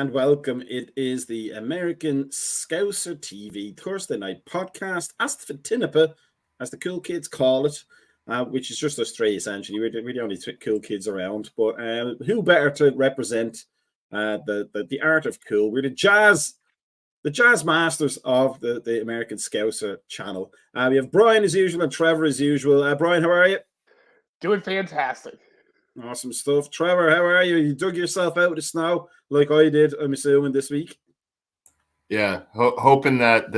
and welcome. It is the American Scouser TV Thursday night podcast, ASTV, as the cool kids call it, which is just us three, essentially. We're the only cool kids around, but who better to represent the art of cool? We're the jazz masters of the American Scouser channel. We have Brian as usual and Trevor as usual. Brian, how are you? Doing fantastic. Awesome stuff. Trevor, how are you? You dug yourself out of the snow like I did, I'm assuming, this week. Yeah, hoping that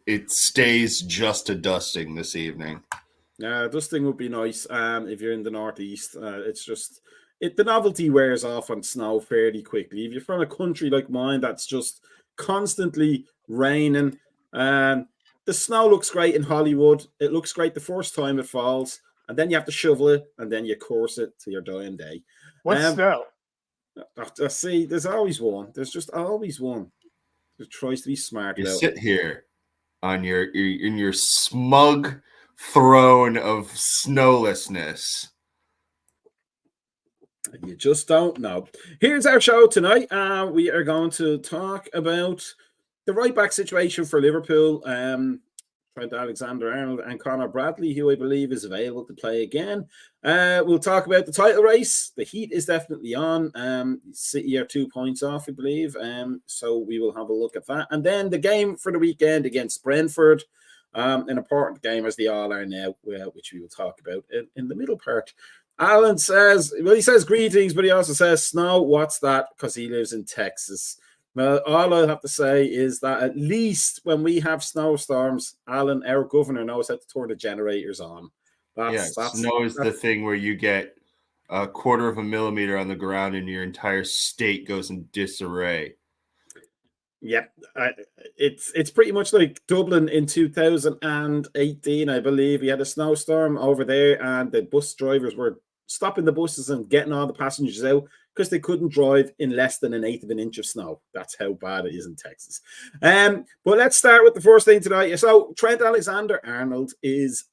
it stays just a dusting this evening. Yeah, dusting would be nice if you're in the northeast. It's just the novelty wears off on snow fairly quickly. If you're from a country like mine that's just constantly raining, the snow looks great in Hollywood. It looks great the first time it falls. And then you have to shovel it, and then you course it to your dying day. What's snow? See, there's always one. There's just always one who tries to be smart. You sit here on your smug throne of snowlessness. You just don't know. Here's our show tonight. We are going to talk about the right back situation for Liverpool. Trent Alexander-Arnold and Conor Bradley, who I believe is available to play again. We'll talk about the title race. The heat is definitely on. City are 2 points off, I believe. So we will have a look at that. And then the game for the weekend against Brentford, an important game as they all are now, which we will talk about in the middle part. Alan says, he says greetings, but he also says snow. What's that? Because he lives in Texas. Well, all I'll have to say is that at least when we have snowstorms, Alan, our governor, knows how to turn the generators on. Snow is the thing where you get a quarter of a millimeter on the ground and your entire state goes in disarray. Yep, it's pretty much like Dublin in 2018, I believe. We had a snowstorm over there and the bus drivers were stopping the buses and getting all the passengers out because they couldn't drive in less than an eighth of an inch of snow. That's how bad it is in Texas. But let's start with the first thing tonight. So Trent Alexander-Arnold is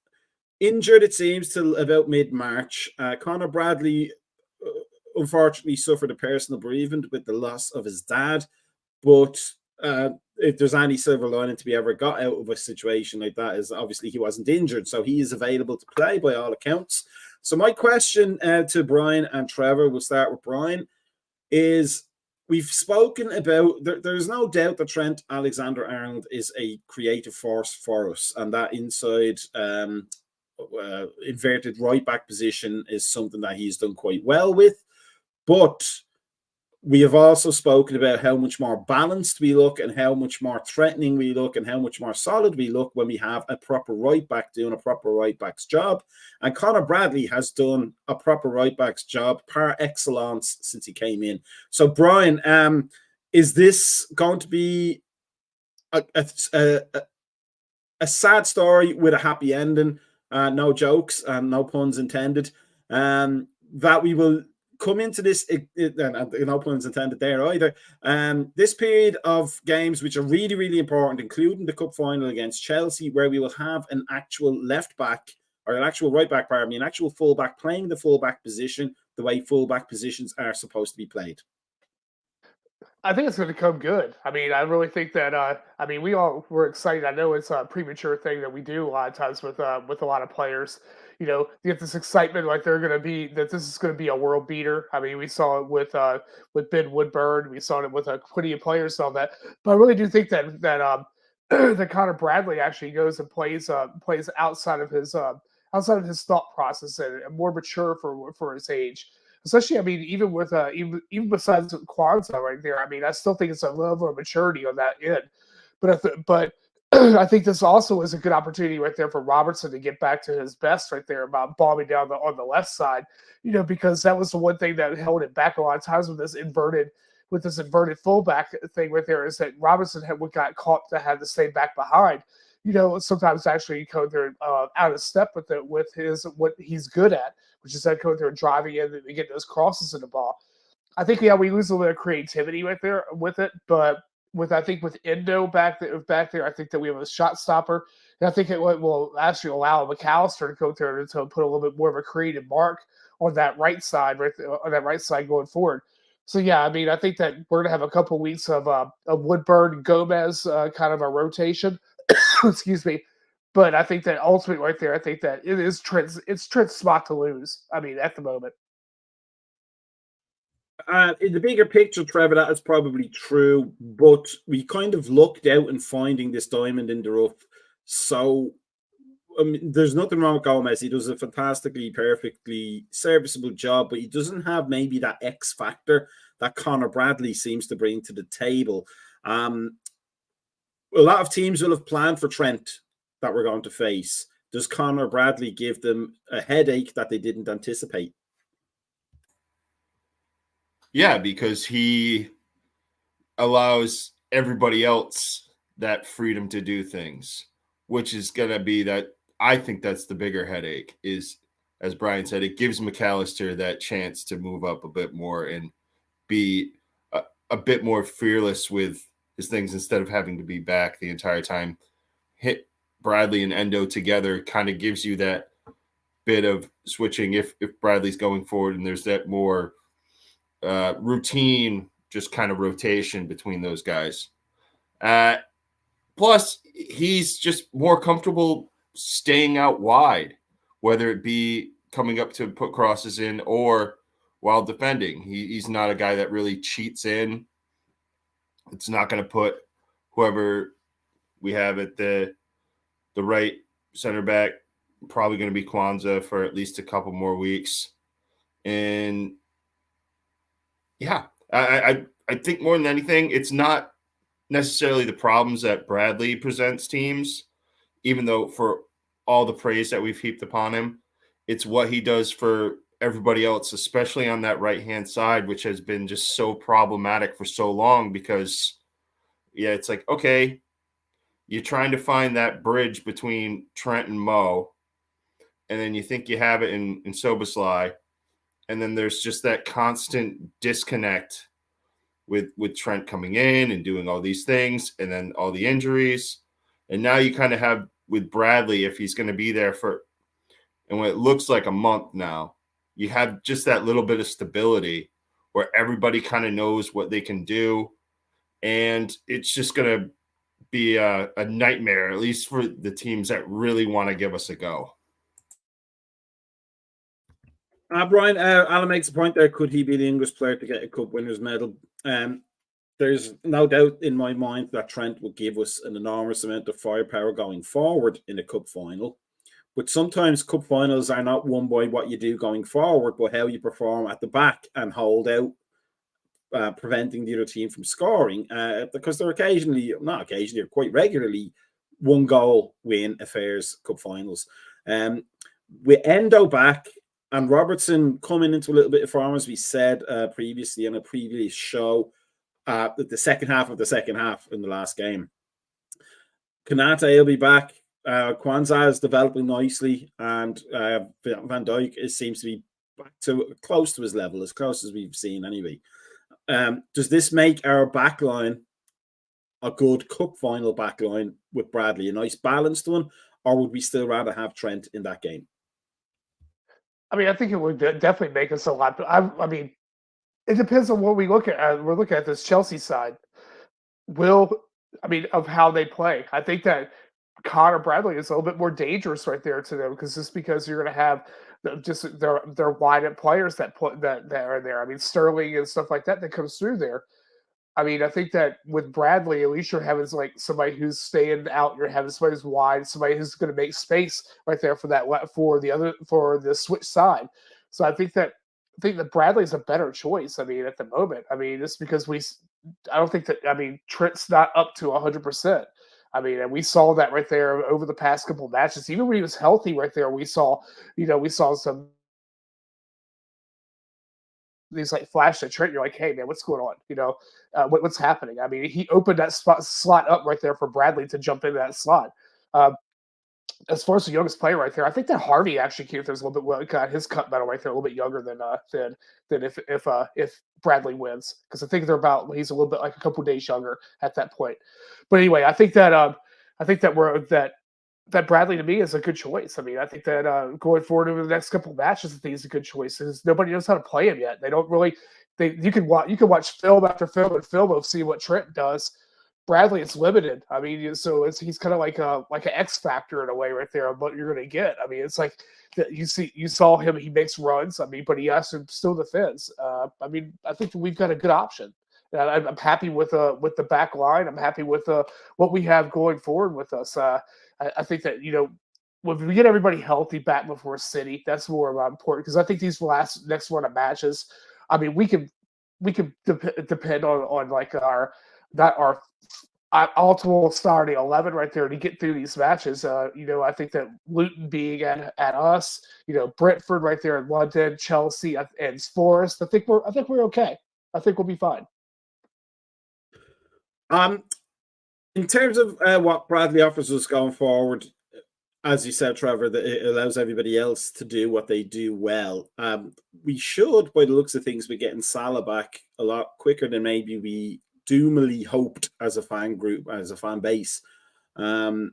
injured, it seems, till about mid-March. Conor Bradley, unfortunately, suffered a personal bereavement with the loss of his dad. But if there's any silver lining to be ever got out of a situation like that is obviously he wasn't injured. So he is available to play by all accounts. So my question to Brian and Trevor, we'll start with Brian, is we've spoken about, there's no doubt that Trent Alexander-Arnold is a creative force for us, and that inside inverted right back position is something that he's done quite well with. But we have also spoken about how much more balanced we look and how much more threatening we look and how much more solid we look when we have a proper right back doing a proper right back's job. And Conor Bradley has done a proper right back's job par excellence since he came in. So, Brian, is this going to be a sad story with a happy ending? No jokes and no puns intended. That we will come into this, no puns intended there either. This period of games, which are really, really important, including the cup final against Chelsea, where we will have an actual left back or an actual right back, an actual full back playing the full back position the way full back positions are supposed to be played. I think it's going to come good. I mean, I really think that. We all were excited. I know it's a premature thing that we do a lot of times with a lot of players. You know, you get this excitement like that this is going to be a world beater. I mean, we saw it with Ben Woodburn. We saw it with plenty of players on that. But I really do think that that Conor Bradley actually goes and plays outside of his thought process and more mature for his age. Especially, I mean, even with even besides Kwanzaa right there, I mean, I still think it's a level of maturity on that end. But I think this also is a good opportunity right there for Robertson to get back to his best right there about bombing down on the left side, you know, because that was the one thing that held it back a lot of times with this inverted fullback thing right there is that Robertson got caught to have to stay back behind. You know, sometimes actually go there out of step with what he's good at, which is that going there and driving in and getting those crosses in the ball. I think we lose a little bit of creativity right there with it, but with Endo back there, I think that we have a shot stopper, and I think it will actually allow McAllister to go there to put a little bit more of a creative mark on that right side, right there, on that right side going forward. So yeah, I mean, I think that we're gonna have a couple weeks of Woodburn Gomez kind of a rotation. Excuse me, but I think that ultimately right there, I think that it's Trent's spot to lose. I mean, at the moment. In the bigger picture, Trevor, that is probably true, but we kind of lucked out in finding this diamond in the rough. So, I mean, there's nothing wrong with Gomez. He does a fantastically, perfectly serviceable job, but he doesn't have maybe that X factor that Connor Bradley seems to bring to the table. A lot of teams will have planned for Trent that we're going to face. Does Connor Bradley give them a headache that they didn't anticipate? Yeah, because he allows everybody else that freedom to do things, which is going to be that. I think that's the bigger headache is, as Brian said, it gives McAllister that chance to move up a bit more and be a bit more fearless with his things instead of having to be back the entire time. Hit Bradley and Endo together kind of gives you that bit of switching if Bradley's going forward, and there's that more routine, just kind of rotation between those guys. Plus, he's just more comfortable staying out wide, whether it be coming up to put crosses in or while defending. He's not a guy that really cheats in. It's not going to put whoever we have at the right center back, probably going to be Kwanzaa for at least a couple more weeks. And yeah, I think more than anything, it's not necessarily the problems that Bradley presents teams, even though for all the praise that we've heaped upon him, it's what he does for everybody else, especially on that right-hand side, which has been just so problematic for so long because, yeah, it's like, okay, you're trying to find that bridge between Trent and Mo, and then you think you have it in Soboslai, and then there's just that constant disconnect with Trent coming in and doing all these things, and then all the injuries. And now you kind of have with Bradley, if he's going to be there for, and when it looks like a month now, you have just that little bit of stability where everybody kind of knows what they can do. And it's just going to be a nightmare, at least for the teams that really want to give us a go. Brian, Alan makes a point there. Could he be the English player to get a Cup Winners' Medal? There's no doubt in my mind that Trent will give us an enormous amount of firepower going forward in a Cup final. But sometimes Cup finals are not won by what you do going forward, but how you perform at the back and hold out, preventing the other team from scoring. Because they're quite regularly, one goal win affairs, Cup finals. With Endo back, and Robertson coming into a little bit of form, as we said previously in a previous show, the second half of the second half in the last game. Kanate will be back. Kwanzaa is developing nicely, and Van Dijk seems to be back to close to his level, as close as we've seen anyway. Does this make our backline a good Cup final backline with Bradley, a nice balanced one, or would we still rather have Trent in that game? I mean, I think it would definitely make us a lot. But I mean, it depends on what we look at. We're looking at this Chelsea side. Of how they play. I think that Connor Bradley is a little bit more dangerous right there to them because you're going to have their wide up players that are there. I mean, Sterling and stuff like that comes through there. I mean, I think that with Bradley, at least you're having like somebody who's staying out. You're having somebody who's wide, somebody who's going to make space right there for the switch side. So I think that Bradley's a better choice. I mean, at the moment, I mean, just because I don't think that. I mean, Trent's not up to 100%. I mean, and we saw that right there over the past couple of matches. Even when he was healthy, right there, we saw some these like flash at Trent. You're like, hey man, what's going on? What's happening? I mean, he opened that slot up right there for Bradley to jump into that slot. As far as the youngest player right there, I think that Harvey actually came through a little bit got his cut medal right there a little bit younger than if Bradley wins, because I think he's a little bit like a couple days younger at that point. But anyway, I think that Bradley to me is a good choice. I mean, I think that going forward over the next couple of matches, I think he's a good choice because nobody knows how to play him yet. They don't really. you can watch film after film and film of see what Trent does. Bradley is limited. I mean, so he's kind of like an X factor in a way right there of what you're going to get. I mean, it's like you saw him. He makes runs. I mean, but he also still defends. I mean, I think we've got a good option. And I'm happy with the back line. I'm happy with what we have going forward with us. I think that when we get everybody healthy back before City, that's more important because I think these next run of matches. I mean, we can depend on like our ultimate starting 11 right there to get through these matches. I think that Luton being at us, Brentford right there in London, Chelsea and Forest. I think we're okay. I think we'll be fine. In terms of what Bradley offers us going forward, as you said, Trevor, that it allows everybody else to do what they do well. We should, by the looks of things, be getting Salah back a lot quicker than maybe we doomily hoped as a fan group, as a fan base. And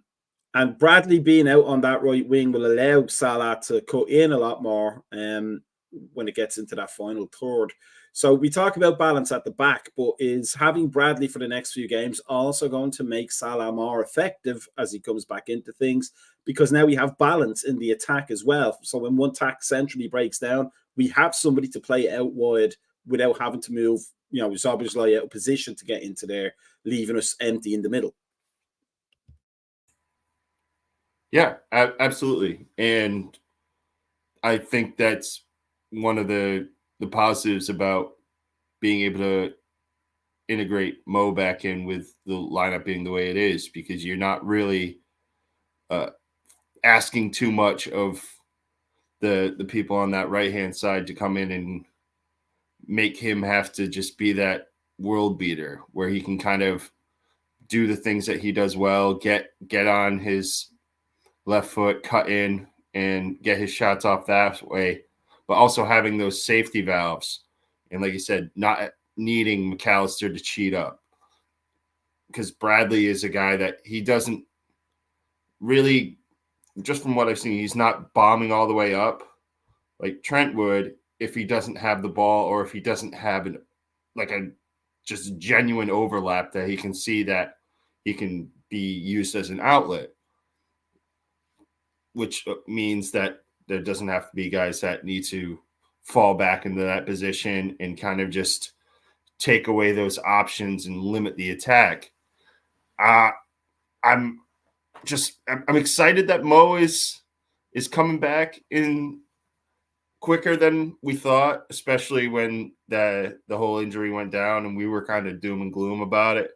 Bradley being out on that right wing will allow Salah to cut in a lot more when it gets into that final third. So we talk about balance at the back, but is having Bradley for the next few games also going to make Salah more effective as he comes back into things? Because now we have balance in the attack as well. So when one attack centrally breaks down, we have somebody to play out wide without having to move, it's obviously out of position to get into there, leaving us empty in the middle. Yeah, absolutely. And I think that's one of the positives about being able to integrate Mo back in with the lineup being the way it is, because you're not really asking too much of the people on that right-hand side to come in and make him have to just be that world beater where he can kind of do the things that he does well, get on his left foot, cut in, and get his shots off that way, but also having those safety valves. And like you said, not needing McAllister to cheat up. Because Bradley is a guy that he doesn't really, just from what I've seen, he's not bombing all the way up like Trent would if he doesn't have the ball or if he doesn't have a just genuine overlap that he can see that he can be used as an outlet, which means that there doesn't have to be guys that need to fall back into that position and kind of just take away those options and limit the attack. I'm excited that Mo is coming back in quicker than we thought, especially when the whole injury went down and we were kind of doom and gloom about it.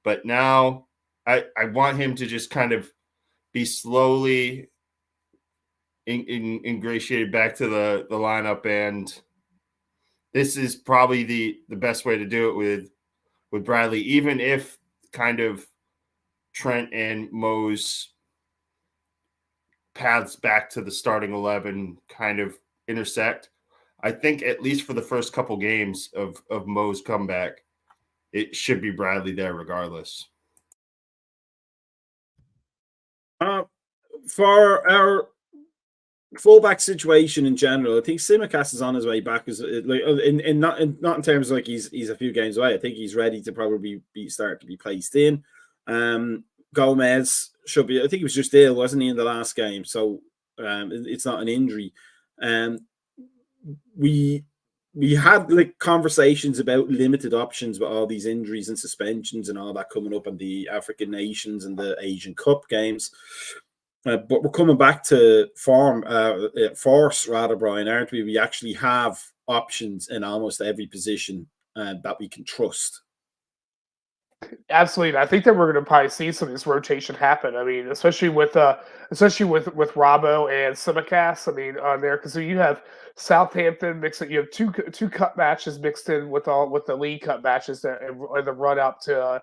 But now I want him to just kind of be slowly ingratiated back to the lineup, and this is probably the best way to do it with Bradley, even if kind of Trent and Mo's paths back to the starting 11 kind of intersect. I think at least for the first couple games of Mo's comeback, it should be Bradley there regardless. For our fullback situation in general, I think Tsimikas is on his way back. Not in terms of like he's a few games away. I think he's ready to probably start to be placed in. Gomez should be. I think he was just ill, wasn't he, in the last game? So it's not an injury. We had like conversations about limited options with all these injuries and suspensions and all that coming up in the African nations and the Asian Cup games. But we're coming back to force rather, Brian, aren't we? We actually have options in almost every position that we can trust. Absolutely. I think that we're going to probably see some of this rotation happen. I mean, especially with Robbo and Tsimikas. I mean, on there, because you have Southampton mixing. You have two cup matches mixed in with the league cup matches that in the run up to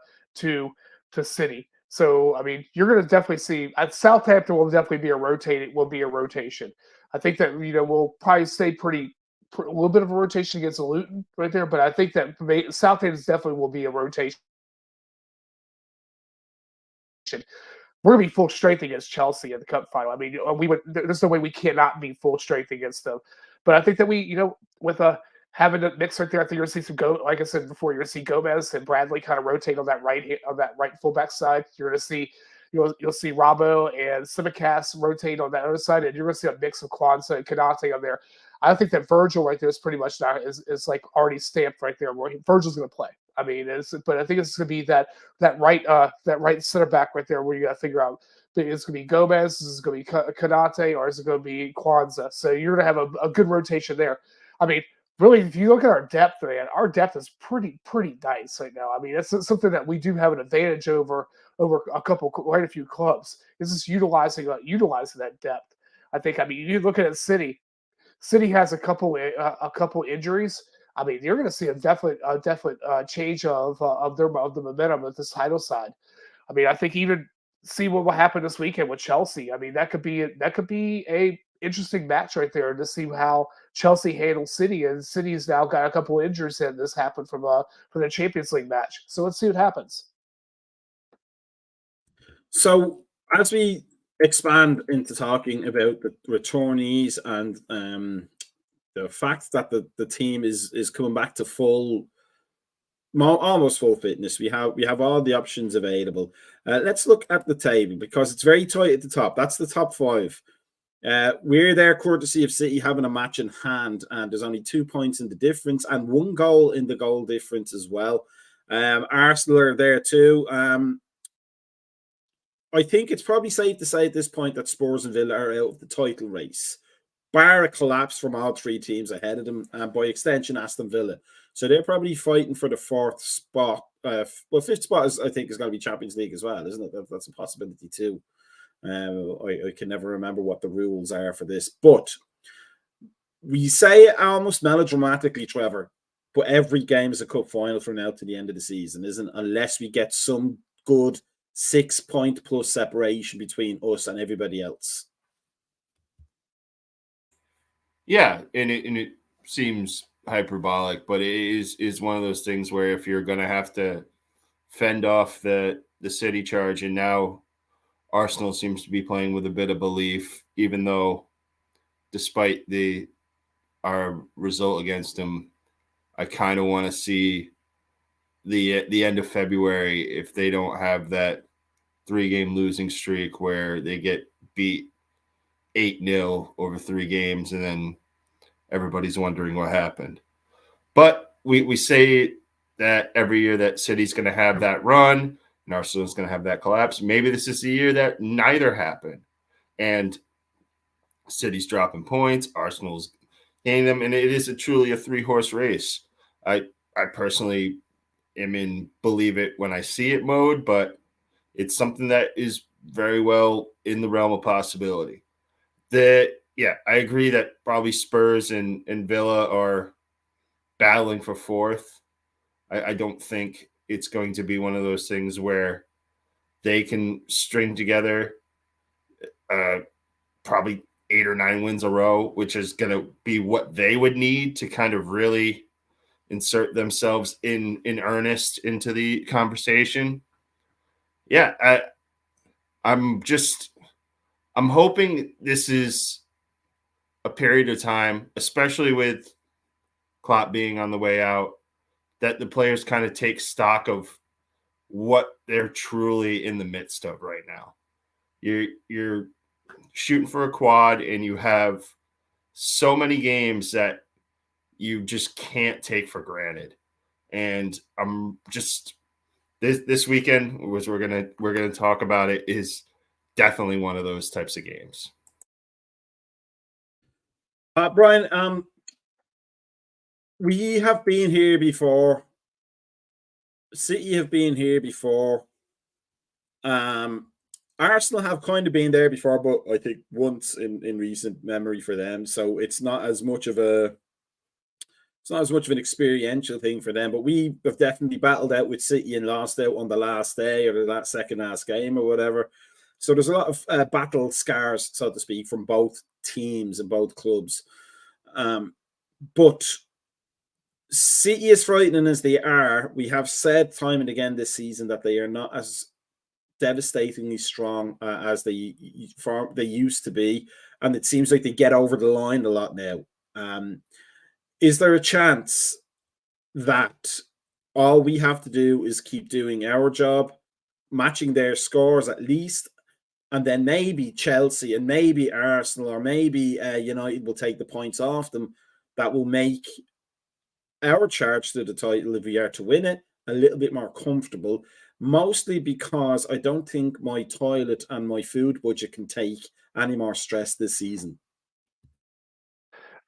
City. So I mean, you're going to definitely see at Southampton will definitely be a rotation. I think that we'll probably stay a little bit of a rotation against Luton right there, but I think that Southampton definitely will be a rotation. We're going to be full strength against Chelsea in the cup final. I mean, there's no way we cannot be full strength against them. But I think that we, with having a mix right there. I think you're going to see like I said before, you're going to see Gomez and Bradley kind of rotate on that right fullback side. You're going to see you'll see Rabo and Simicast rotate on that other side, and you're going to see a mix of Kwanzaa and Kanate on there. I think that Virgil right there is pretty much now is like already stamped right there. Where Virgil's going to play. I mean, but I think it's going to be that right center back right there where you got to figure out. It's going to be Gomez, is it going to be Kanate, or is it going to be Kwanzaa? So you're going to have a good rotation there. I mean, really, if you look at our depth, man, our depth is pretty nice right now. I mean, that's something that we do have an advantage over quite a few clubs. Is just utilizing that depth. I think. I mean, you look at City. City has a couple injuries. I mean, you're going to see a definite change of the momentum of this title side. I mean, I think even see what will happen this weekend with Chelsea. I mean, that could be a interesting match right there to see how Chelsea handles City, and City's now got a couple of injuries in this happened from the Champions League match. So let's see what happens. So as we expand into talking about the returnees and the fact that the team is coming back to almost full fitness, we have all the options available. Let's look at the table because it's very tight at the top. That's the top 5. We're there courtesy of City having a match in hand, and there's only 2 points in the difference and 1 goal in the goal difference as well. Arsenal are there too. I think it's probably safe to say at this point that Spurs and Villa are out of the title race, bar a collapse from all 3 teams ahead of them, and by extension Aston Villa. So they're probably fighting for the 4th spot. 5th spot I think is going to be Champions League as well, isn't it? That's a possibility too. I can never remember what the rules are for this, but we say it almost melodramatically, Trevor, but every game is a cup final from now to the end of the season, isn't it? Unless we get some good 6-point plus separation between us and everybody else. Yeah, and it seems hyperbolic, but it is one of those things where if you're going to have to fend off the City charge, and now Arsenal seems to be playing with a bit of belief, even though despite our result against them, I kind of want to see the end of February if they don't have that 3-game losing streak where they get beat 8-0 over 3 games and then everybody's wondering what happened. But we say that every year that City's going to have that run and Arsenal's going to have that collapse. Maybe this is the year that neither happen. And City's dropping points, Arsenal's gaining them, and it is truly a 3-horse race. I personally believe it when I see it mode, but it's something that is very well in the realm of possibility. I agree that probably Spurs and Villa are battling for 4th. I don't think it's going to be one of those things where they can string together probably 8 or 9 wins a row, which is going to be what they would need to kind of really insert themselves in earnest into the conversation. Yeah, I'm hoping this is a period of time, especially with Klopp being on the way out, that the players kind of take stock of what they're truly in the midst of right now. You're shooting for a quad, and you have so many games that you just can't take for granted. And I'm just this weekend, which we're gonna talk about, it is definitely one of those types of games. Brian, we have been here before. City have been here before. Arsenal have kind of been there before, but I think once in recent memory for them. So it's not as much of an experiential thing for them. But we have definitely battled out with City and lost out on the last day or the second last game or whatever. So there's a lot of battle scars, so to speak, from both teams and both clubs. But City, as frightening as they are, we have said time and again this season that they are not as devastatingly strong as they used to be, and it seems like they get over the line a lot now. Is there a chance that all we have to do is keep doing our job, matching their scores at least, and then maybe Chelsea and maybe Arsenal or maybe United will take the points off them, that will make our charge to the title, if we are to win it, a little bit more comfortable, mostly because I don't think my toilet and my food budget can take any more stress this season.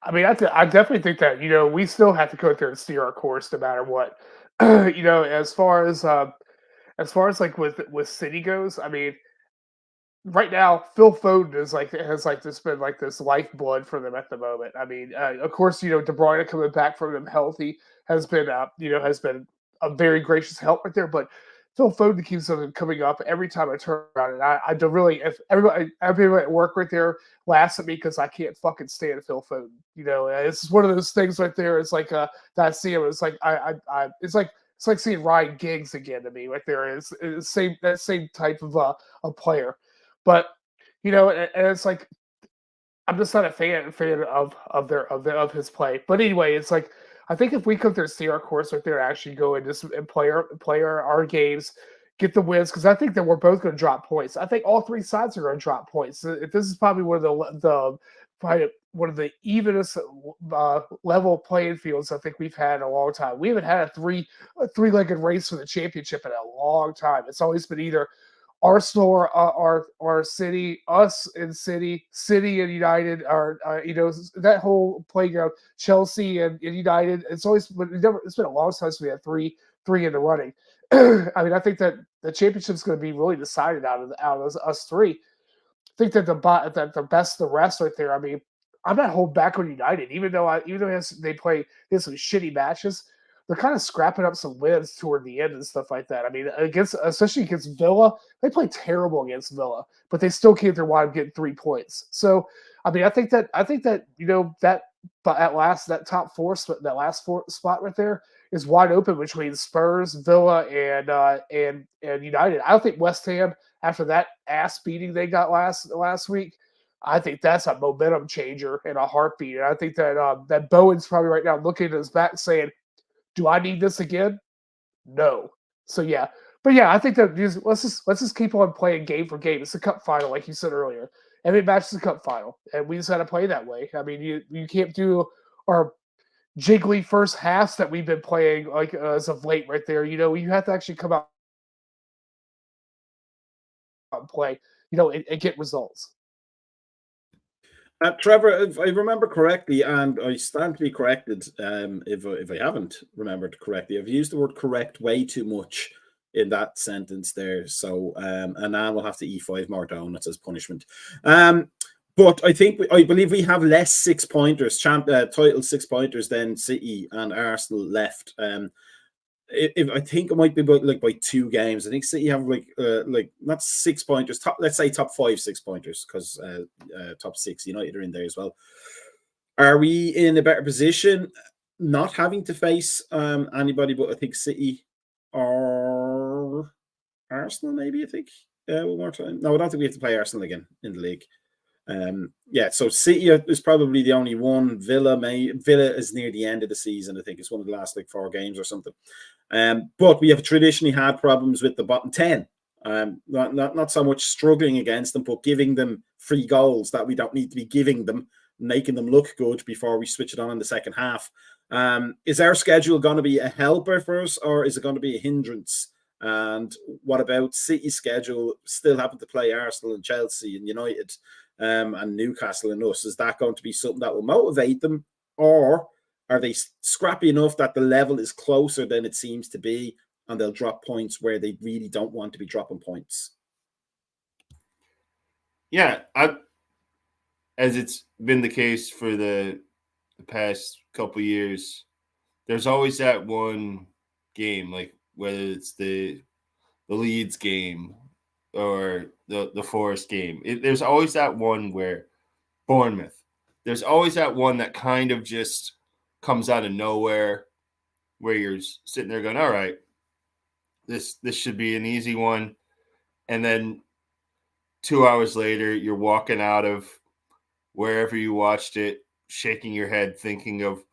I mean, I definitely think that we still have to go out there and steer our course no matter what. As far as like with City goes, I mean, right now Phil Foden is like has like this been like this lifeblood for them at the moment. I mean, of course, De Bruyne coming back from them healthy has been a very gracious help right there, but. Phil Foden keeps on coming up every time I turn around, and I don't really. If everybody at work right there laughs at me because I can't fucking stand Phil Foden. It's one of those things right there. It's like that I see him. It's like it's like seeing Ryan Giggs again to me. Right there is that same type of a player, but and it's like I'm just not a fan of his play. But anyway, it's like I think if we come there, see our course right there, actually go and just and play our games, get the wins, because I think that we're both going to drop points. I think all three sides are going to drop points. This is probably one of the evenest level playing fields I think we've had in a long time. We haven't had a three-legged race for the championship in a long time. It's always been either Arsenal or City, us and City and United, or that whole playground, Chelsea and United. It's been a long time since we had three in the running. I mean, I think that the championship's going to be really decided out of us three. I think that the best of the rest right there. I mean, I'm not holding back on United, even though they play some shitty matches. They're kind of scrapping up some wins toward the end and stuff like that. I mean, especially against Villa, they play terrible against Villa, but they still came through wide getting 3 points. So, I mean, I think that that top four spot, that last spot right there is wide open between Spurs, Villa, and United. I don't think West Ham, after that ass beating they got last week, I think that's a momentum changer in a heartbeat. And I think that Bowen's probably right now looking at his back saying, do I need this again? No. So yeah, but yeah, I think that let's just keep on playing game for game. It's a cup final, like you said earlier. Every match is a cup final, and we just had to play that way. I mean, you can't do our jiggly first halves that we've been playing like as of late, right there. You have to actually come out and play, and get results. Trevor, if I remember correctly, and I stand to be corrected if I haven't remembered correctly, I've used the word correct way too much in that sentence there. So, and now we'll have to E5 more donuts as punishment. But I believe we have less 6-pointers, title 6-pointers than City and Arsenal left. If I think it might be by 2 games. I think City have not 6-pointers. Let's say top 5 6-pointers, because top 6 United are in there as well. Are we in a better position, not having to face anybody but I think City or Arsenal? Maybe I think one more time. No, I don't think we have to play Arsenal again in the league. So City is probably the only one. Villa is near the end of the season. I think it's one of the last 4 games or something. But we have traditionally had problems with the bottom 10. Not so much struggling against them, but giving them free goals that we don't need to be giving them, making them look good before we switch it on in the second half. Is our schedule going to be a helper for us, or is it going to be a hindrance? And what about City's schedule, still having to play Arsenal and Chelsea and United and Newcastle and us? Is that going to be something that will motivate them, or are they scrappy enough that the level is closer than it seems to be, and they'll drop points where they really don't want to be dropping points? Yeah, as it's been the case for the past couple of years, there's always that one game, like whether it's the Leeds game or the Forest game. There's always that one where Bournemouth. There's always that one that kind of just comes out of nowhere, where you're sitting there going, all right, this should be an easy one. And then 2 hours later, you're walking out of wherever you watched it, shaking your head, thinking of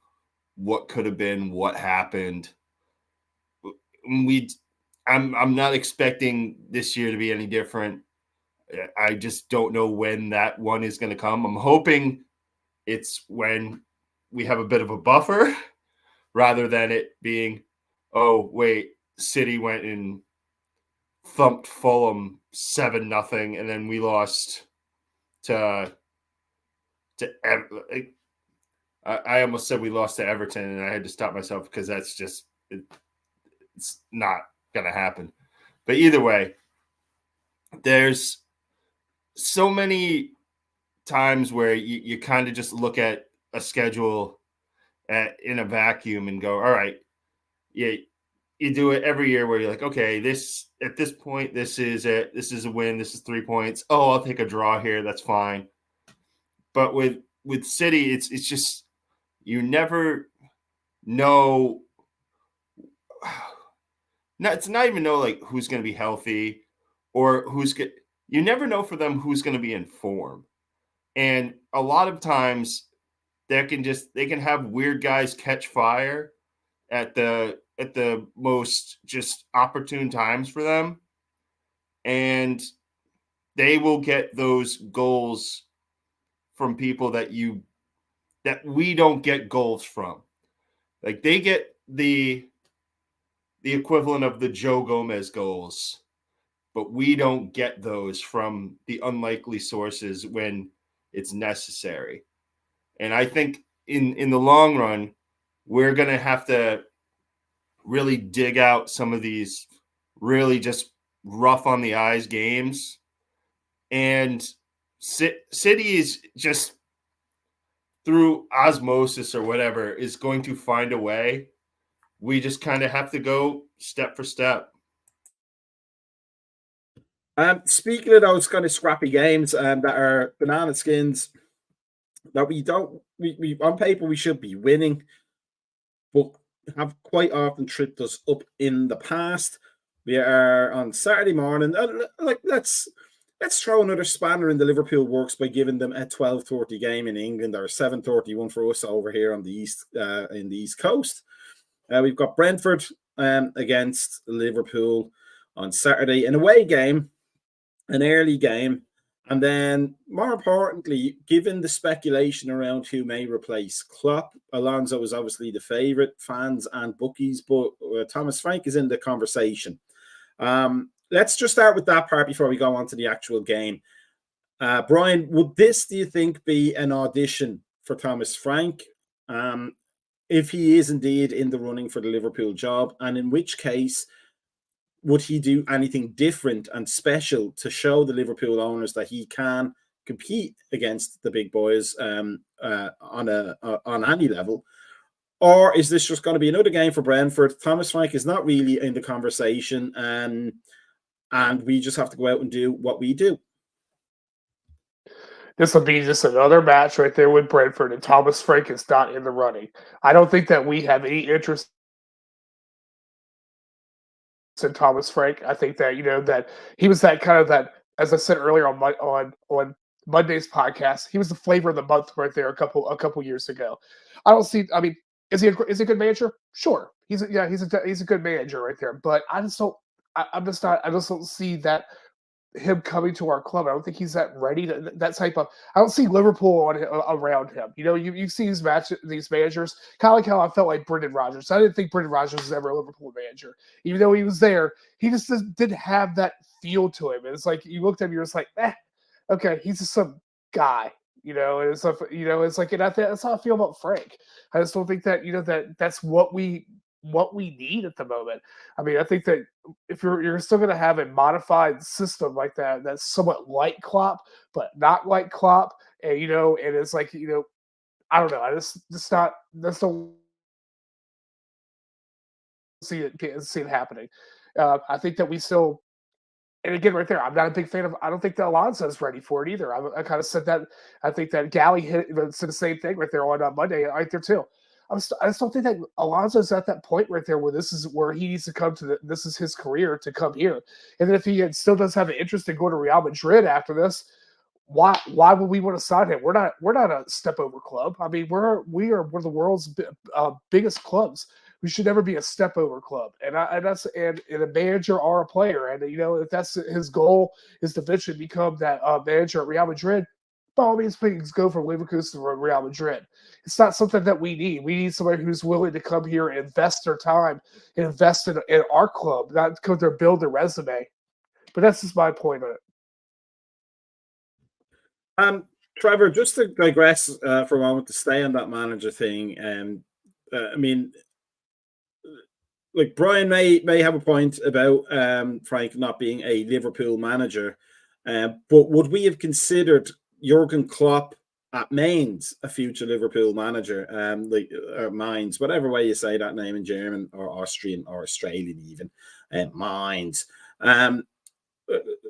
what could have been, what happened. I'm not expecting this year to be any different. I just don't know when that one is going to come. I'm hoping it's when we have a bit of a buffer rather than it being, oh, wait, City went and thumped Fulham 7-0, and then we lost to I almost said we lost to Everton, and I had to stop myself because that's just it's not going to happen. But either way, there's so many times where you kind of just look at a schedule in a vacuum and go, all right, yeah, you do it every year where you're like, okay, this at this point, this is it. This is a win. This is 3 points. Oh, I'll take a draw here. That's fine. But with City, it's just you never know. It's not even know like who's going to be healthy or you never know for them who's going to be in form. And a lot of times they can have weird guys catch fire at the most just opportune times for them. And they will get those goals from people that we don't get goals from. Like they get the equivalent of the Joe Gomez goals, but we don't get those from the unlikely sources when it's necessary. And I think in the long run, we're going to have to really dig out some of these really just rough on the eyes games. And City is just through osmosis or whatever is going to find a way. We just kind of have to go step for step. Speaking of those kind of scrappy games that are banana skins that we on paper we should be winning, but have quite often tripped us up in the past. We are on Saturday morning. Let's throw another spanner in the Liverpool works by giving them a 12:30 game in England or a 7:30 one for us over here on the east in the East Coast. We've got Brentford against Liverpool on Saturday, an away game, an early game. And then, more importantly, given the speculation around who may replace Klopp, Alonso is obviously the favourite, fans and bookies, but Thomas Frank is in the conversation. Let's just start with that part before we go on to the actual game. Brian, would this, do you think, be an audition for Thomas Frank? If he is indeed in the running for the Liverpool job, and in which case, would he do anything different and special to show the Liverpool owners that he can compete against the big boys on any level? Or is this just going to be another game for Brentford? Thomas Frank is not really in the conversation, and we just have to go out and do what we do. This will be just another match right there with Brentford, and Thomas Frank is not in the running. I don't think that we have any interest in Thomas Frank. I think that that he was that kind of that, as I said earlier on Monday's podcast, he was the flavor of the month right there a couple years ago. I don't see. I mean, is he a good manager? Sure, he's a good manager right there. But I just don't. I just don't see that him coming to our club. I don't think he's that ready. That type of. I don't see Liverpool around him. You see these managers, kind of like how I felt like Brendan Rodgers. I didn't think Brendan Rodgers was ever a Liverpool manager, even though he was there. He just didn't have that feel to him. It's like you looked at him, you're just like, okay, he's just some guy. And it's like, and that's how I feel about Frank. I just don't think that that's what we need at the moment. I mean, I think that if you're still going to have a modified system like that, that's somewhat like Klopp, but not like Klopp, and and it's like I don't know. I just don't see it happening. I think that we still. And again, right there, I'm not a big fan of. I don't think that Alonso's ready for it either. I kind of said that. I think that Galley said the same thing right there on Monday, right there too. I just don't think that Alonso's at that point right there where this is where he needs to come to. This is his career to come here. And then if he still does have an interest in going to Real Madrid after this, why would we want to sign him? We're not a step over club. I mean, we are one of the world's biggest clubs. We should never be a step over club. And a manager or a player. And if that's his goal is to eventually become that manager at Real Madrid, by all means, please go from Leverkusen to Real Madrid. It's not something that we need. We need somebody who's willing to come here and invest their time and invest in our club, not come there build their resume. But that's just my point on it. Trevor, just to digress for a moment to stay on that manager thing, I mean, like Brian may have a point about Frank not being a Liverpool manager, but would we have considered Jurgen Klopp at Mainz a future Liverpool manager? Like Mainz, whatever way you say that name in German or Austrian or Australian, even Mainz.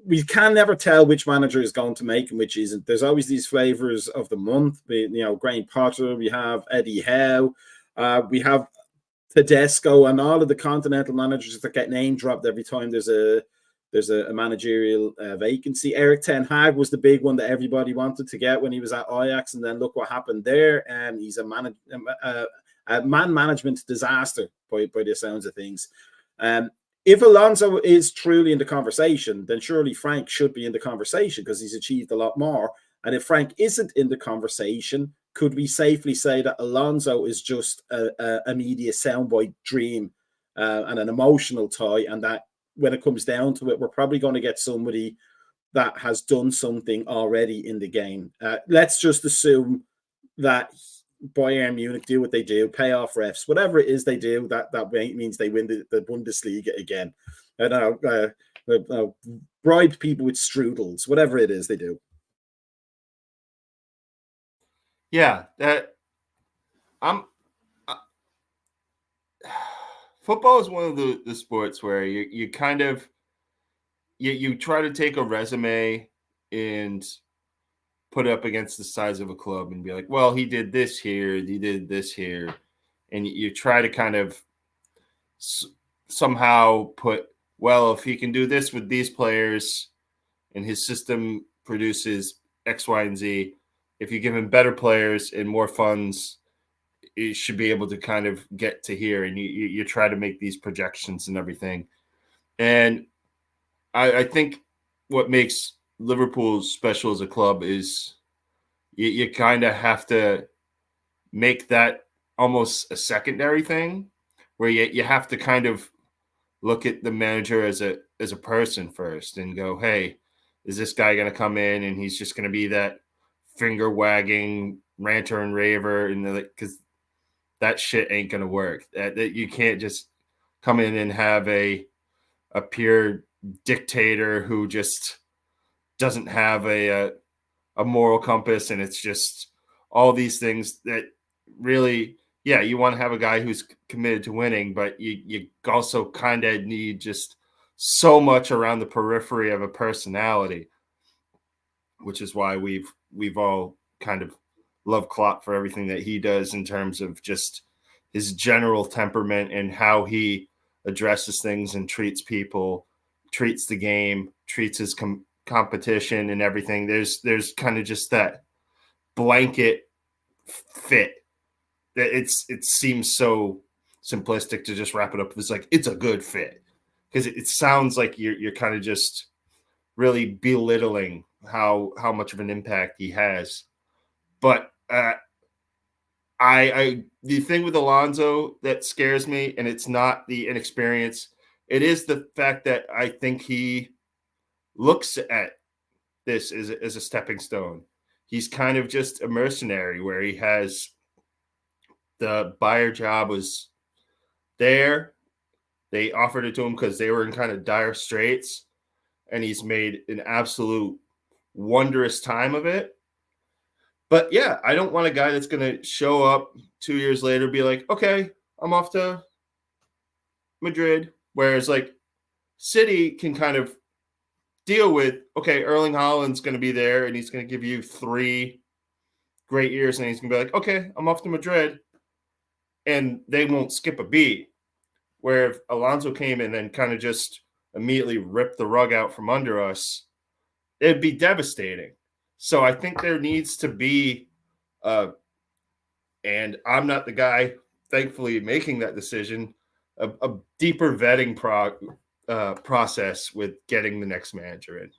We can never tell which manager is going to make and which isn't. There's always these flavors of the month. Graham Potter, we have Eddie Howe, we have Tedesco, and all of the continental managers that get name dropped every time there's a managerial vacancy. Eric Ten Hag was the big one that everybody wanted to get when he was at Ajax, and then look what happened there. And he's a man management disaster by the sounds of things. If Alonso is truly in the conversation, then surely Frank should be in the conversation because he's achieved a lot more. And if Frank isn't in the conversation, could we safely say that Alonso is just a media soundbite dream and an emotional toy, and that when it comes down to it, we're probably going to get somebody that has done something already in the game? Let's just assume that Bayern Munich do what they do, pay off refs, whatever it is they do, that means they win the Bundesliga again. Bribe people with strudels, whatever it is they do. Yeah, football is one of the sports where you kind of you try to take a resume and put it up against the size of a club and be like, well, he did this here, he did this here, and you try to kind of somehow put, well, if he can do this with these players and his system produces X, Y, and Z, if you give him better players and more funds, you should be able to kind of get to here, and you try to make these projections and everything. And I think what makes Liverpool special as a club is you kind of have to make that almost a secondary thing where you have to kind of look at the manager as a person first and go, hey, is this guy going to come in and he's just going to be that finger wagging ranter and raver? And because that shit ain't going to work. That you can't just come in and have a pure dictator who just doesn't have a moral compass, and it's just all these things that really, yeah, you want to have a guy who's committed to winning, but you also kind of need just so much around the periphery of a personality, which is why we've all kind of loved Klopp for everything that he does in terms of just his general temperament and how he addresses things and treats people, treats the game, treats his competition and everything. There's kind of just that blanket fit that it seems so simplistic to just wrap it up. It's like, it's a good fit, because it sounds like you're kind of just really belittling how much of an impact he has. But the thing with Alonso that scares me, and it's not the inexperience, it is the fact that I think he looks at this as a stepping stone. He's kind of just a mercenary where he has the Bayer job was there. They offered it to him because they were in kind of dire straits, and he's made an absolute wondrous time of it. But yeah, I don't want a guy that's going to show up 2 years later, be like, okay, I'm off to Madrid. Whereas like City can kind of deal with, okay, Erling Haaland's going to be there and he's going to give you 3 great years, and he's going to be like, okay, I'm off to Madrid. And they won't skip a beat. Where if Alonso came in and kind of just immediately ripped the rug out from under us, it'd be devastating. So I think there needs to be, and I'm not the guy, thankfully, making that decision, a deeper vetting process with getting the next manager in.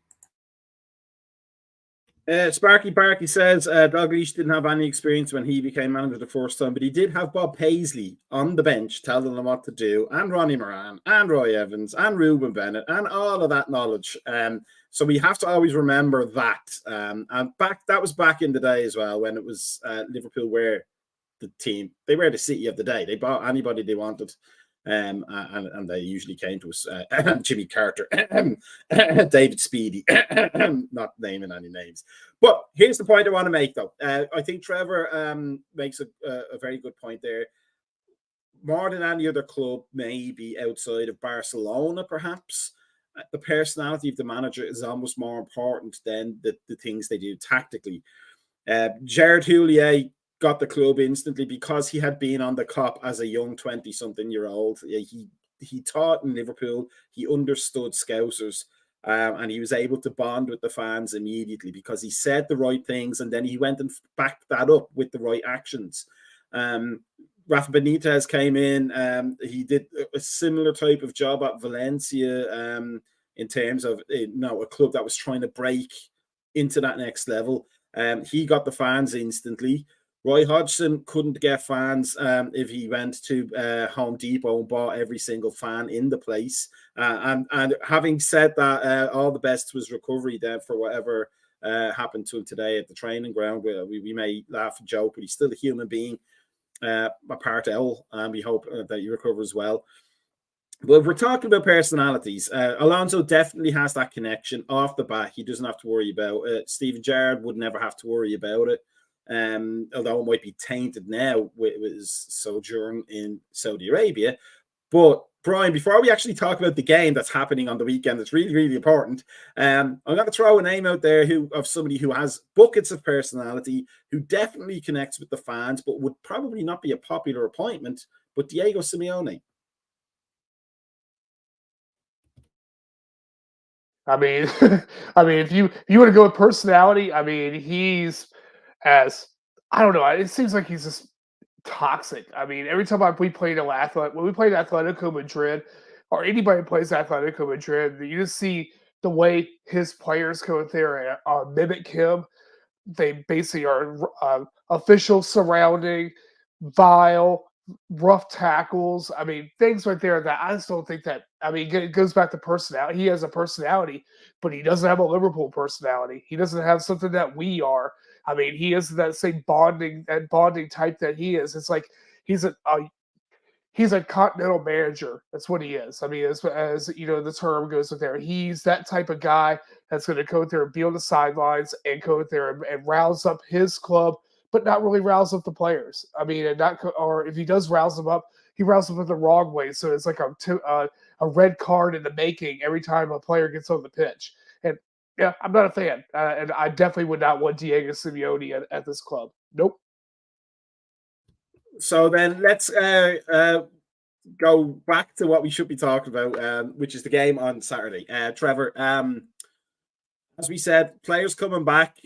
Sparky Parky says Dalglish didn't have any experience when he became manager the first time, but he did have Bob Paisley on the bench telling them what to do, and Ronnie Moran, and Roy Evans, and Ruben Bennett, and all of that knowledge. So we have to always remember that. And that was back in the day as well, when it was Liverpool were the team. They were the city of the day. They bought anybody they wanted. And they usually came to us, Jimmy Carter, David Speedy, not naming any names. But here's the point I want to make, though. I think Trevor makes a very good point there. More than any other club, maybe outside of Barcelona, perhaps, the personality of the manager is almost more important than the things they do tactically. Gerard Houllier got the club instantly because he had been on the cop as a young 20-something-year-old. He taught in Liverpool. He understood Scousers, and he was able to bond with the fans immediately because he said the right things, and then he went and backed that up with the right actions. Rafa Benitez came in. He did a similar type of job at Valencia in terms of a club that was trying to break into that next level. He got the fans instantly. Roy Hodgson couldn't get fans if he went to Home Depot and bought every single fan in the place. And having said that, all the best was recovery then for whatever happened to him today at the training ground. We may laugh and joke, but he's still a human being, a part owl, and we hope that he recovers well. But we're talking about personalities. Alonso definitely has that connection off the bat. He doesn't have to worry about it. Steven Gerrard would never have to worry about it. Although it might be tainted now with his sojourn in Saudi Arabia. But Brian, before we actually talk about the game that's happening on the weekend, that's really, really important. I'm going to throw a name out there of somebody who has buckets of personality, who definitely connects with the fans, but would probably not be a popular appointment. But Diego Simeone. I mean, if you want to go with personality, I mean, he's I don't know. It seems like he's just toxic. I mean, every time we played when we played Atletico Madrid, or anybody plays Atletico Madrid, you just see the way his players go out there and mimic him. They basically are official surrounding, vile, rough tackles. I mean, things right there that I just don't think that. I mean, it goes back to personality. He has a personality, but he doesn't have a Liverpool personality. He doesn't have something that we are. I mean, he is that same bonding type that he is. It's like he's a continental manager. That's what he is. I mean, as you know, the term goes with there. He's that type of guy that's going to go there and be on the sidelines and go there and rouse up his club, but not really rouse up the players. I mean, or if he does rouse them up, he rouses them up the wrong way. So it's like a red card in the making every time a player gets on the pitch. And yeah, I'm not a fan, and I definitely would not want Diego Simeone at this club. Nope. So then let's go back to what we should be talking about, which is the game on Saturday. Trevor, as we said, players coming back.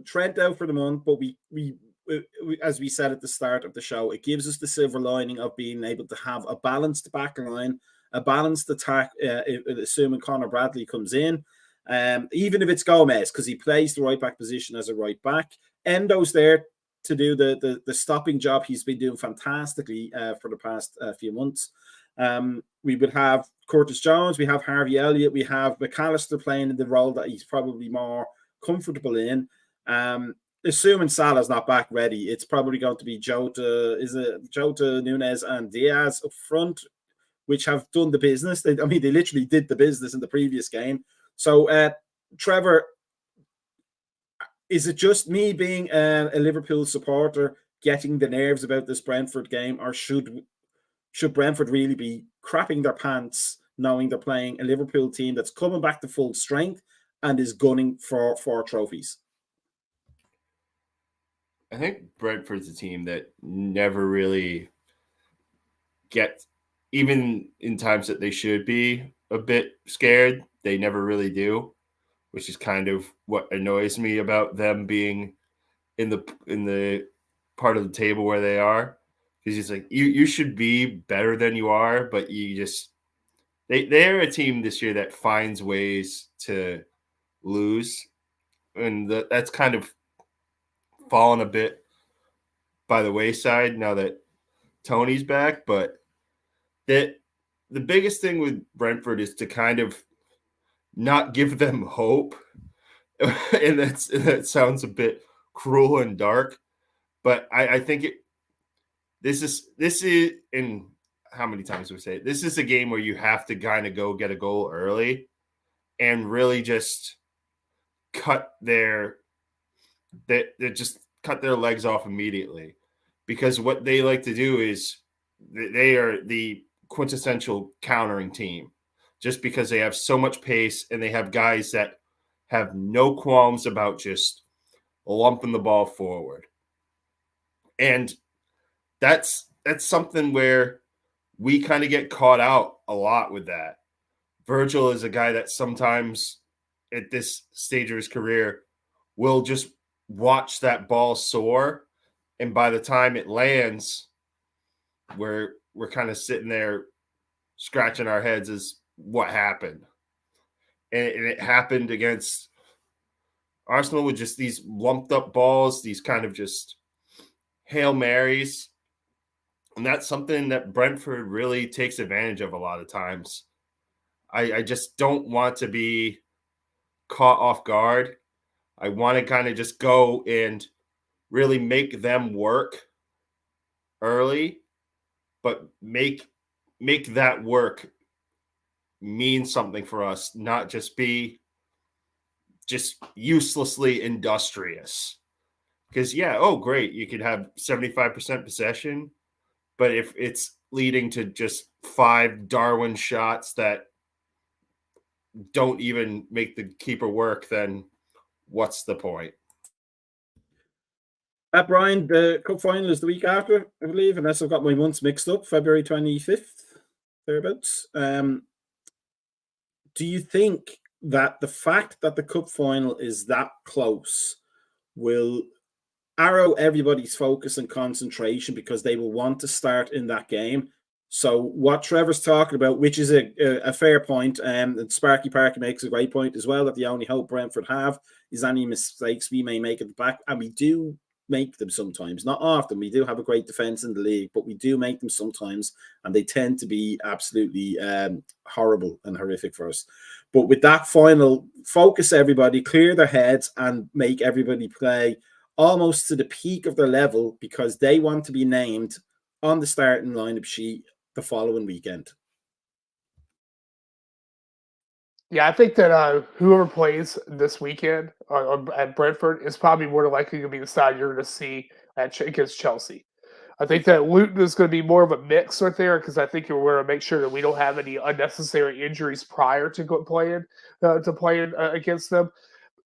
Trent out for the month, but we, as we said at the start of the show, it gives us the silver lining of being able to have a balanced back line, a balanced attack, assuming Conor Bradley comes in. Even if it's Gomez, because he plays the right back position as a right back. Endo's there to do the stopping job. He's been doing fantastically for the past few months. We would have Curtis Jones, we have Harvey Elliott, we have McAllister playing in the role that he's probably more comfortable in. Assuming Salah's not back ready, it's probably going to be Jota, Nunez, and Diaz up front, which have done the business. They literally did the business in the previous game. So, Trevor, is it just me being a Liverpool supporter getting the nerves about this Brentford game, or should Brentford really be crapping their pants knowing they're playing a Liverpool team that's coming back to full strength and is gunning for 4 trophies? I think Brentford's a team that never really gets, even in times that they should be a bit scared, they never really do, which is kind of what annoys me about them being in the part of the table where they are. Because he's like, you should be better than you are, but you just they're a team this year that finds ways to lose, and that's kind of fallen a bit by the wayside now that Tony's back. But the biggest thing with Brentford is to kind of not give them hope. And that sounds a bit cruel and dark, but I think this is in how many times we say it, this is a game where you have to kind of go get a goal early and really just cut their legs off immediately, because what they like to do is they are the quintessential countering team, just because they have so much pace and they have guys that have no qualms about just lumping the ball forward. And that's something where we kind of get caught out a lot with that. Virgil is a guy that sometimes at this stage of his career will just watch that ball soar, and by the time it lands, we're kind of sitting there scratching our heads as what happened. And it happened against Arsenal with just these lumped up balls, these kind of just Hail Marys. And that's something that Brentford really takes advantage of a lot of times. I just don't want to be caught off guard. I want to kind of just go and really make them work early, but make that work mean something for us, not just be just uselessly industrious. Because, yeah, oh, great, you could have 75% possession, but if it's leading to just 5 Darwin shots that don't even make the keeper work, then what's the point? Brian, the cup final is the week after, I believe, unless I've got my months mixed up, February 25th, thereabouts. Do you think that the fact that the cup final is that close will arrow everybody's focus and concentration, because they will want to start in that game? So what Trevor's talking about, which is a fair point, and Sparky Parky makes a great point as well, that the only hope Brentford have is any mistakes we may make at the back, and we do make them sometimes, not often. We do have a great defense in the league, but we do make them sometimes, and they tend to be absolutely horrible and horrific for us. But with that final, focus everybody, clear their heads, and make everybody play almost to the peak of their level, because they want to be named on the starting lineup sheet the following weekend. Yeah, I think that whoever plays this weekend at Brentford is probably more likely to be the side you're going to see against Chelsea. I think that Luton is going to be more of a mix right there, because I think we're going to make sure that we don't have any unnecessary injuries prior to playing against them.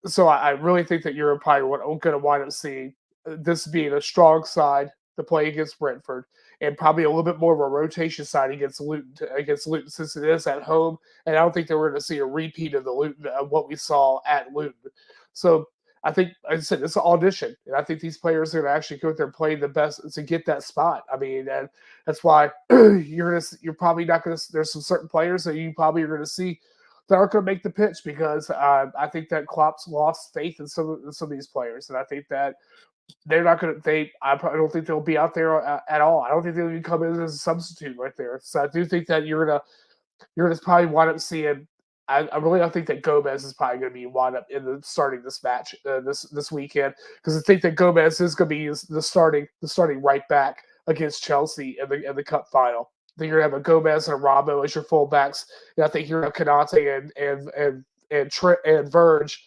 So I really think that you're probably going to wind up seeing this being a strong side to play against Brentford, and probably a little bit more of a rotation side against Luton since it is at home. And I don't think that we're going to see a repeat of what we saw at Luton. So I think, like I said, it's an audition, and I think these players are going to actually go out there and play the best to get that spot. I mean, and that's why you're probably not going to. There's some certain players that you probably are going to see that aren't going to make the pitch, because I think that Klopp's lost faith in some of these players, and I think that they're not going to. I don't think they'll be out there at all. I don't think they'll even come in as a substitute right there. So I do think that you're gonna probably wind up seeing. I really don't think that Gomez is probably going to be wound up starting this match this weekend, because I think that Gomez is going to be the starting right back against Chelsea in the cup final. I think you're going to have a Gomez and a Ramo as your fullbacks, and I think you're going to have Konate and Verge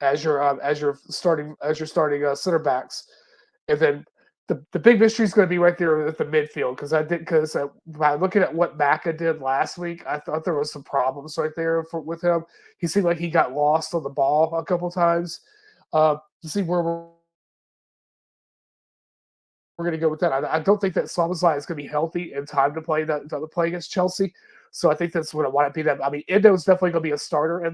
as your starting center backs, and then the big mystery is going to be right there at the midfield, because by looking at what Macka did last week, I thought there was some problems right there with him. He seemed like he got lost on the ball a couple times. To see where we're going to go with that, I don't think that Szoboszlai is going to be healthy in time to play against Chelsea. So I think that's what I want to be. That I mean, Endo's definitely going to be a starter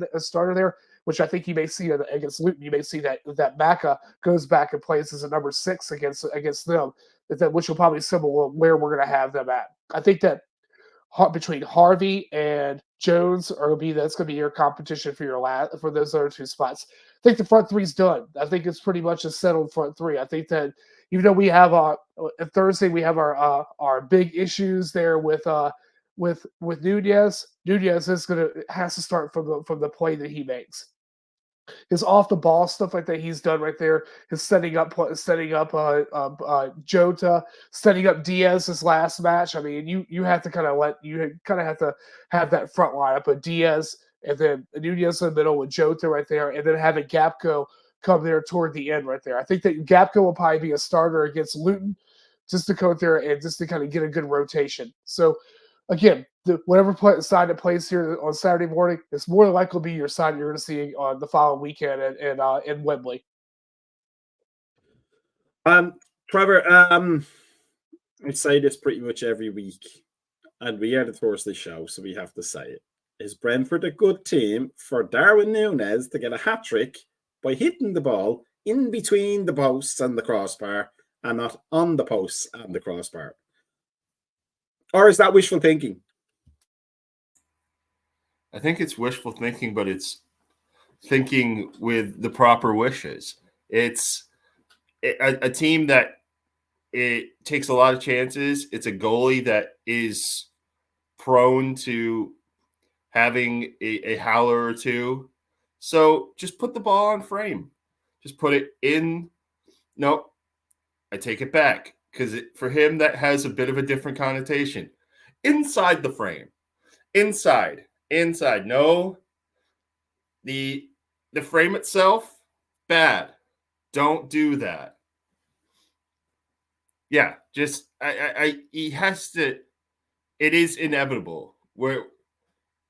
there. which I think you may see against Luton. You may see that Macka goes back and plays as a number 6 against them, which will probably similar where we're going to have them at. I think that between Harvey and Jones that's going to be your competition for those other 2 spots. I think the front three's done. I think it's pretty much a settled front three. I think that even though we have Thursday we have our big issues there with Nunez. Nunez has to start from the play that he makes. His off the ball stuff like that he's done right there. His setting up Jota, setting up Diaz his last match. I mean, you have to kind of have to have that front lineup of Diaz and then Nunez in the middle with Jota right there, and then having Gapco come there toward the end right there. I think that Gapco will probably be a starter against Luton just to go there and just to kind of get a good rotation. So again, whatever side that plays here on Saturday morning, it's more than likely to be your side you're going to see on the following weekend in Wembley. Trevor, I say this pretty much every week, and we are the Thursday show, so we have to say it. Is Brentford a good team for Darwin Núñez to get a hat-trick by hitting the ball in between the posts and the crossbar and not on the posts and the crossbar? Or is that wishful thinking? I think it's wishful thinking, but it's thinking with the proper wishes. It's a team that it takes a lot of chances. It's a goalie that is prone to having a howler or two. So just put the ball on frame. Just put it in. No, I take it back, because for him that has a bit of a different connotation. Inside the frame. Inside. No, the frame itself, bad. Don't do that. Yeah, just he has to. It is inevitable. Where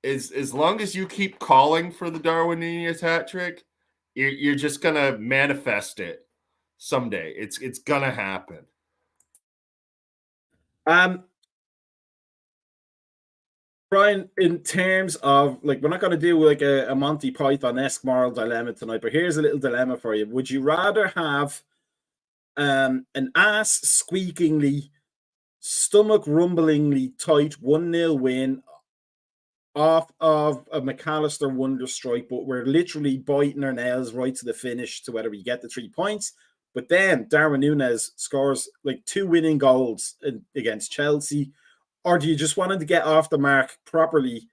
as long as you keep calling for the Darwin Núñez hat trick, you're just gonna manifest it someday. It's gonna happen. Brian, in terms of, like, we're not going to do like a Monty Python-esque moral dilemma tonight, but here's a little dilemma for you. Would you rather have an ass-squeakingly, stomach-rumblingly tight 1-0 win off of a McAllister wonder strike, but we're literally biting our nails right to the finish to whether we get the 3 points, but then Darwin Núñez scores like 2 winning goals against Chelsea? Or do you just want him to get off the mark properly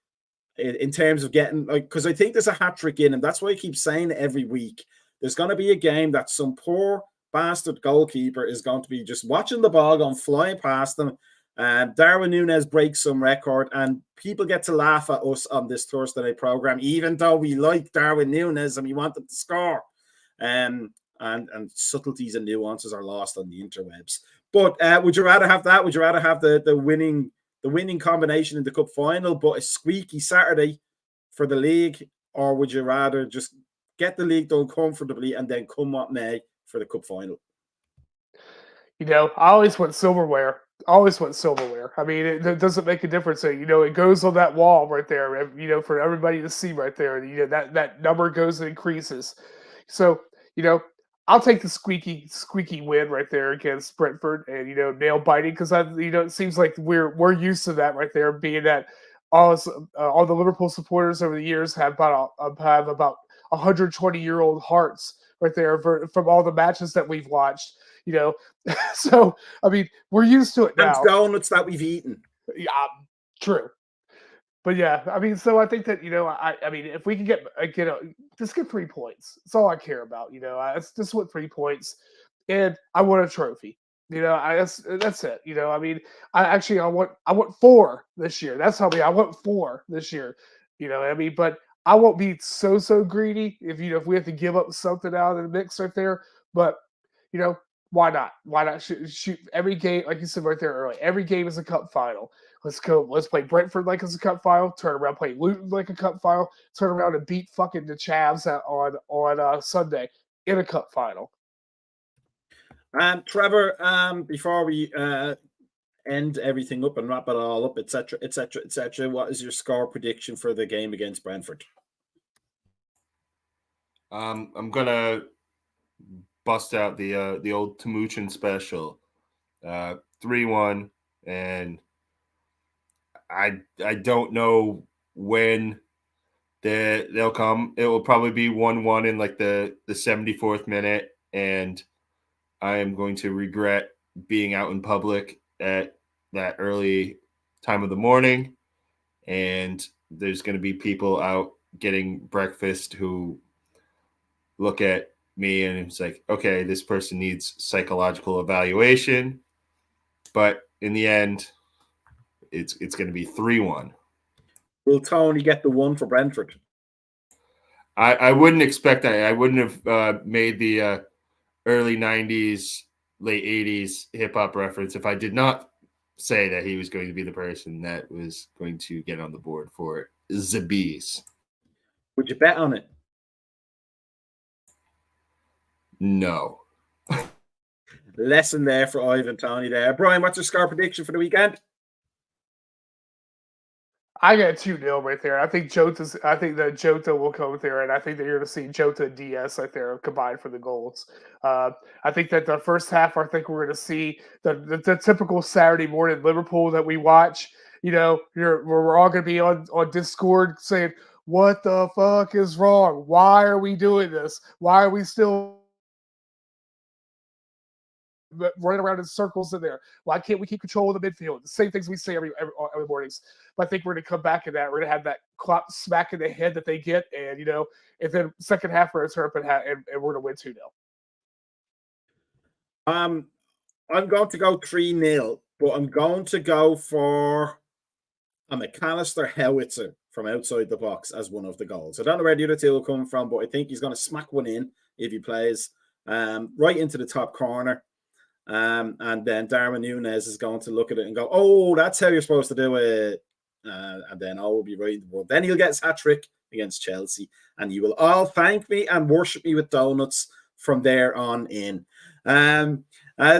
in terms of getting, like, because I think there's a hat trick in him. That's why I keep saying it every week. There's going to be a game that some poor bastard goalkeeper is going to be just watching the ball going flying past them. Darwin Núñez breaks some record, and people get to laugh at us on this Thursday night program, even though we like Darwin Núñez and we want him to score. And subtleties and nuances are lost on the interwebs. But would you rather have that? Would you rather have the winning combination in the cup final, but a squeaky Saturday for the league? Or would you rather just get the league done comfortably and then come what may for the cup final? I always want silverware. I mean, it doesn't make a difference. It goes on that wall right there, for everybody to see right there. That number goes and increases. So, I'll take the squeaky win right there against Brentford, and nail biting, because it seems like we're used to that right there, being that all the Liverpool supporters over the years have about 120-year-old hearts right there from all the matches that we've watched. So I mean, we're used to it now. And donuts that we've eaten. Yeah, true. But yeah, I mean, so I think that I mean, if we can just get 3 points, that's all I care about. I just want 3 points, and I want a trophy. That's it. I mean, I want 4 this year. That's how I want 4 this year. I mean, but I won't be so greedy if we have to give up something out of the mix right there. But why not? Why not shoot every game, like you said right there earlier? Every game is a cup final. Let's go. Let's play Brentford like it's a cup final. Turn around, play Luton like a cup final. Turn around and beat fucking the Chavs on Sunday in a cup final. Trevor, before we end everything up and wrap it all up, etc., what is your score prediction for the game against Brentford? I'm gonna bust out the old Timuchin special, 3-1, and I don't know when they'll come. It will probably be 1-1 in like the 74th minute, and I am going to regret being out in public at that early time of the morning, and there's going to be people out getting breakfast who look at me and it's like, okay, this person needs psychological evaluation. But in the end, it's going to be 3-1. Will Tony get the one for Brentford? I wouldn't expect that. I wouldn't have made the early 90s, late 80s hip hop reference if I did not say that he was going to be the person that was going to get on the board for the Bees. Would you bet on it? No. Lesson there for Ivan Tony there. Brian, what's your score prediction for the weekend? I got 2-0 right there. I think that Jota will come there, and I think that you're going to see Jota and Diaz right there combined for the goals. I think that the first half, I think we're going to see the typical Saturday morning Liverpool that we watch. You know, we're all going to be on Discord saying, "What the fuck is wrong? Why are we doing this? Why are we still running around in circles in there? Why can't we keep control of the midfield?" The same things we say every mornings. But I think we're going to come back in that. We're going to have that clock smack in the head that they get, and and then second half we're going to turn up and we're going to win 2-0. I'm going to go 3-0, but I'm going to go for a McAllister howitzer from outside the box as one of the goals. I don't know where the other two will come from, but I think he's going to smack one in if he plays right into the top corner. And then Darwin Núñez is going to look at it and go, "Oh, that's how you're supposed to do it." And then I will be right in the world. Then he'll get his hat trick against Chelsea, and you will all thank me and worship me with donuts from there on in.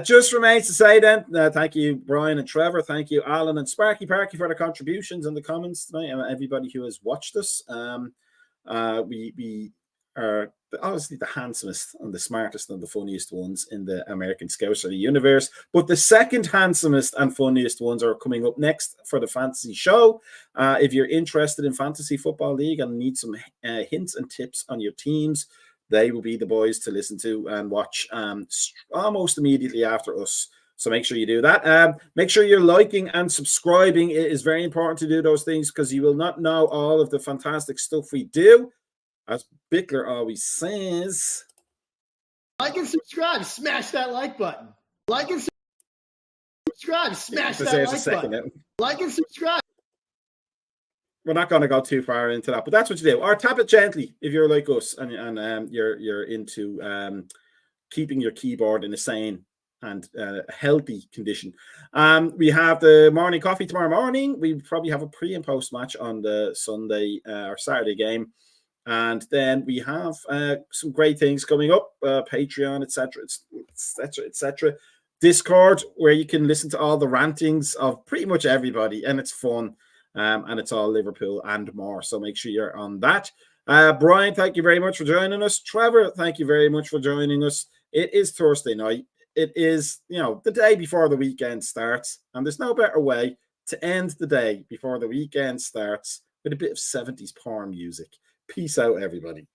Just remains to say then, thank you, Brian and Trevor. Thank you, Alan and Sparky Parky, for the contributions and the comments tonight, and everybody who has watched us. We are obviously the handsomest and the smartest and the funniest ones in the American Scouser universe, but the second handsomest and funniest ones are coming up next for the fantasy show. If you're interested in Fantasy Football League and need some hints and tips on your teams, they will be the boys to listen to and watch almost immediately after us. So make sure you do that. Make sure you're liking and subscribing. It is very important to do those things because you will not know all of the fantastic stuff we do. As Bickler always says, like and subscribe. Smash that like button. Like and subscribe. Smash that like button. Like and subscribe. We're not going to go too far into that, but that's what you do. Or tap it gently if you're like us and you're into keeping your keyboard in a sane and healthy condition. We have the morning coffee tomorrow morning. We probably have a pre and post match on the Sunday or Saturday game. And then we have some great things coming up, Patreon, etc. Discord, where you can listen to all the rantings of pretty much everybody, and it's fun, and it's all Liverpool and more. So make sure you're on that. Brian, thank you very much for joining us. Trevor, thank you very much for joining us. It is Thursday night. It is, the day before the weekend starts, and there's no better way to end the day before the weekend starts with a bit of 70s porn music. Peace out, everybody.